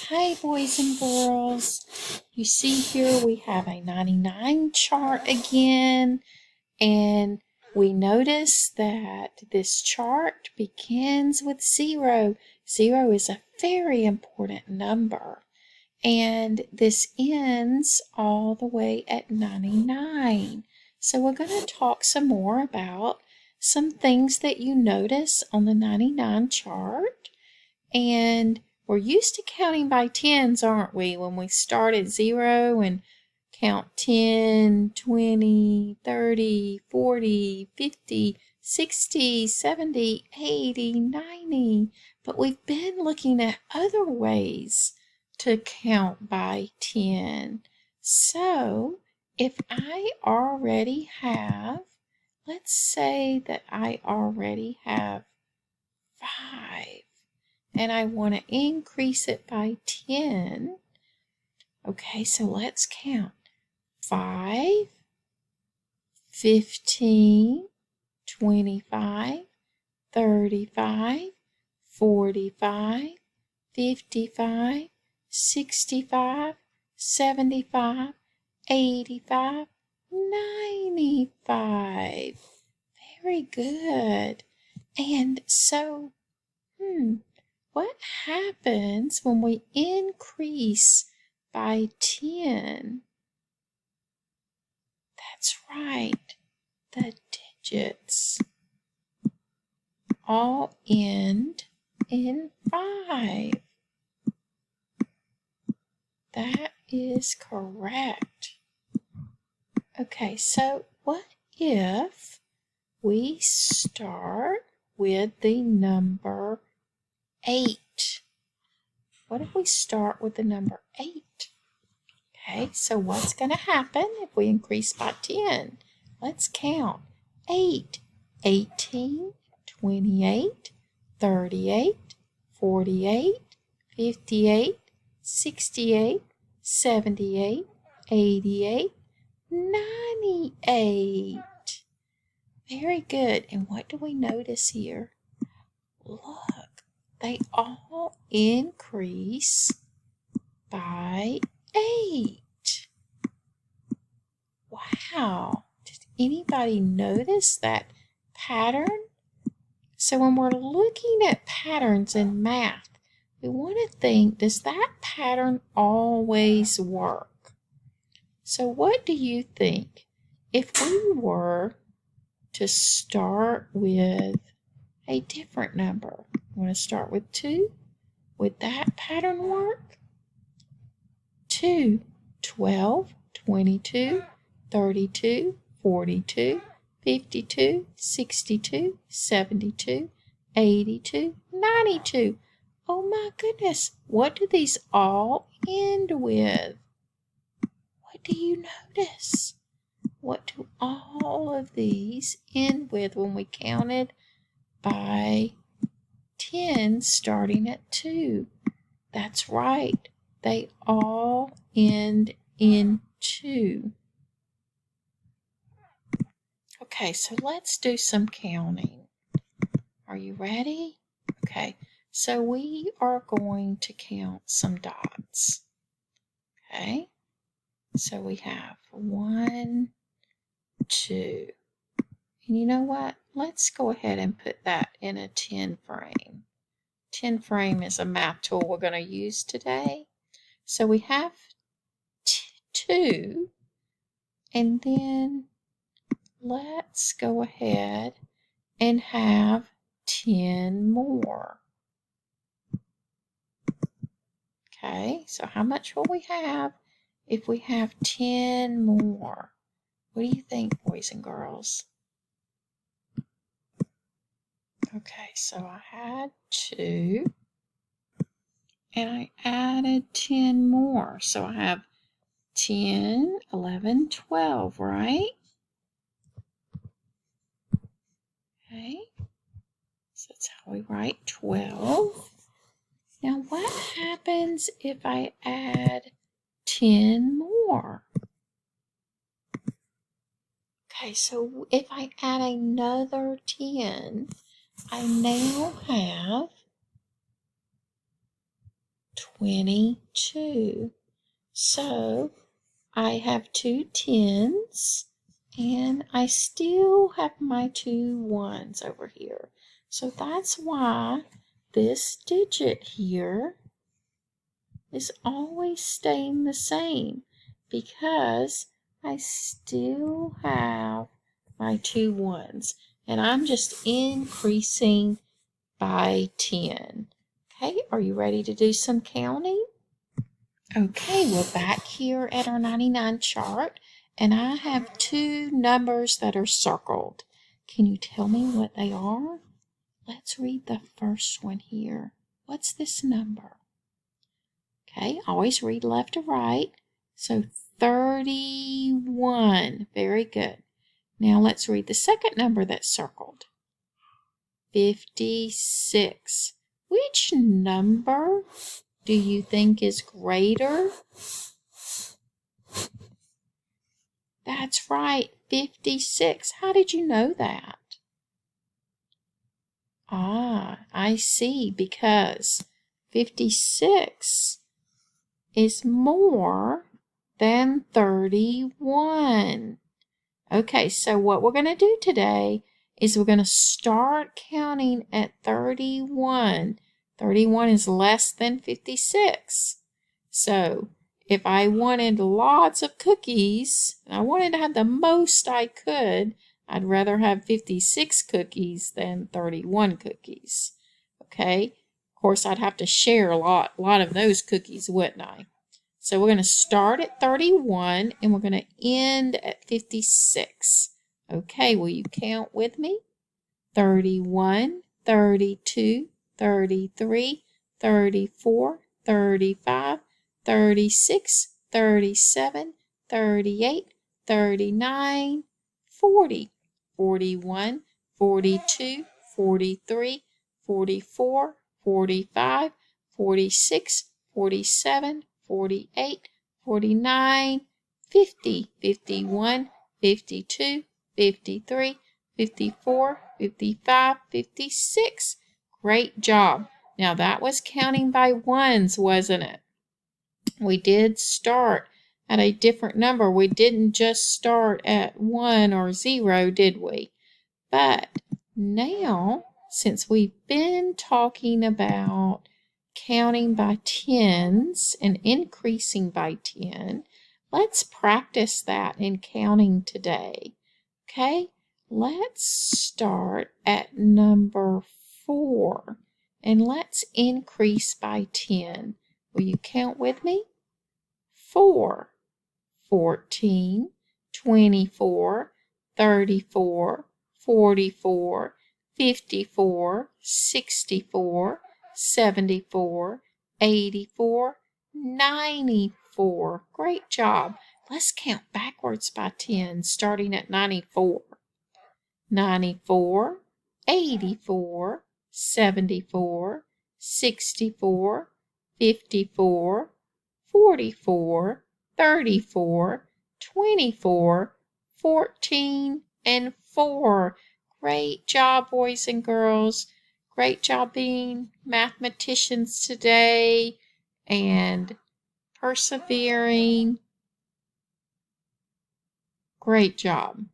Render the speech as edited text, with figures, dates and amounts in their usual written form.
Hi, boys and girls. You see here we have a 99 chart again, and we notice that this chart begins with 0. 0 is a very important number, and this ends all the way at 99. So we're going to talk some more about some things that you notice on the 99 chart, and we're used to counting by tens, aren't we? When we start at 0 and count 10, 20, 30, 40, 50, 60, 70, 80, 90. But we've been looking at other ways to count by 10. So if I already have, let's say that I already have 5. And I want to increase it by 10. Okay, so let's count. 5, 15, 25, 35, 45, 55, 65, 75, 85, 95. Very good. And so, what happens when we increase by 10? That's right, the digits all end in 5. That is correct. Okay, so what if we start with the number 8? What if we start with the number 8? Okay, so what's going to happen if we increase by 10? Let's count. 8, 18, 28, 38, 48, 58, 68, 78, 88, 98. Very good. And what do we notice here? Look, they all increase by 8. Wow. Did anybody notice that pattern? So when we're looking at patterns in math, we want to think, does that pattern always work? So what do you think? If we were to start with a different number, you want to start with 2? Would that pattern work? 2, 12, 22, 32, 42, 52, 62, 72, 82, 92. Oh my goodness, what do these all end with? What do you notice? What do all of these end with when we counted by 10 starting at 2? That's right. They all end in 2. Okay, so let's do some counting. Are you ready? Okay, so we are going to count some dots. Okay, so we have 1, 2. And you know what? Let's go ahead and put that in a 10 frame. 10 frame is a math tool we're going to use today. So we have 2, and then let's go ahead and have 10 more. Okay, so how much will we have if we have 10 more? What do you think, boys and girls? Okay, so I had 2, and I added 10 more. So I have 10, 11, 12, right? Okay, so that's how we write 12. Now what happens if I add 10 more? Okay, so if I add another 10, I now have 22. So I have 2 10s and I still have my 2 1s over here. So that's why this digit here is always staying the same, because I still have my 2 1s and I'm just increasing by 10. Okay, are you ready to do some counting? Okay, we're back here at our 99 chart, and I have 2 numbers that are circled. Can you tell me what they are? Let's read the first one here. What's this number? Okay, always read left to right. So 31. Very good. Now let's read the second number that's circled. 56. Which number do you think is greater? That's right, 56. How did you know that? I see, because 56 is more than 31. Okay, so what we're going to do today is we're going to start counting at 31. 31 is less than 56. So if I wanted lots of cookies, and I wanted to have the most I could, I'd rather have 56 cookies than 31 cookies. Okay, of course I'd have to share a lot of those cookies, wouldn't I? So we're going to start at 31 and we're going to end at 56. Okay, will you count with me? 31, 32, 33, 34, 35, 36, 37, 38, 39, 40, 41, 42, 43, 44, 45, 46, 47, 48, 49, 50, 51, 52, 53, 54, 55, 56. Great job. Now that was counting by ones, wasn't it? We did start at a different number. We didn't just start at 1 or 0, did we? But now, since we've been talking about counting by 10s and increasing by 10, let's practice that in counting today. Okay, let's start at number 4 and let's increase by 10. Will you count with me? 4, 14, 24, 34, 44, 54, 64, 74, 84, 94. Great job. Let's count backwards by 10, starting at 94. 94, 84, 74, 64, 54, 44, 34, 24, 14, and 4. Great job, boys and girls. Great job being mathematicians today and persevering. Great job.